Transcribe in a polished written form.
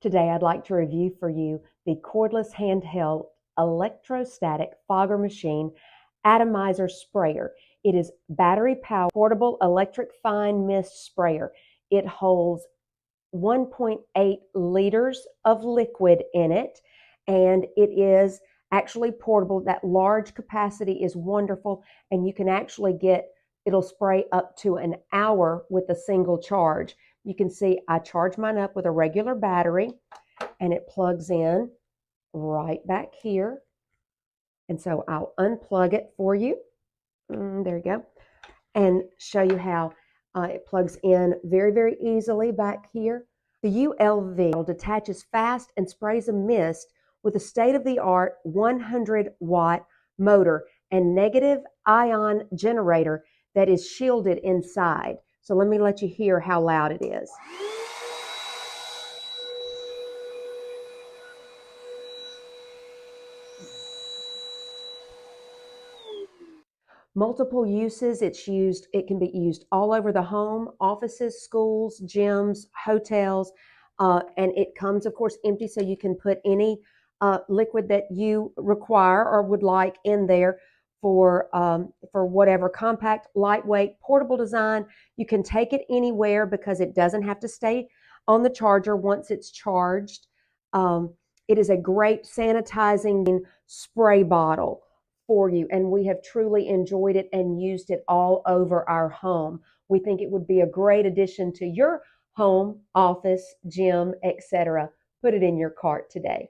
Today I'd like to review for you the Cordless Handheld Electrostatic Fogger Machine Atomizer Sprayer. It is battery-powered, portable electric fine mist sprayer. It holds 1.8 liters of liquid in it, and it is actually portable. That large capacity is wonderful, and you can actually it'll spray up to an hour with a single charge. You can see I charge mine up with a regular battery, and it plugs in right back here. And so I'll unplug it for you. There you go. And show you how it plugs in very, very easily back here. The ULV detaches fast and sprays a mist with a state-of-the-art 100-watt motor and negative ion generator that is shielded inside. So let me let you hear how loud it is. Multiple uses. It can be used all over the home, offices, schools, gyms, hotels, and it comes, of course, empty, so you can put any liquid that you require or would like in there for whatever. Compact, lightweight, portable design. You can take it anywhere because it doesn't have to stay on the charger once it's charged. It is a great sanitizing spray bottle for you, and we have truly enjoyed it and used it all over our home. We think it would be a great addition to your home, office, gym, etc. Put it in your cart today.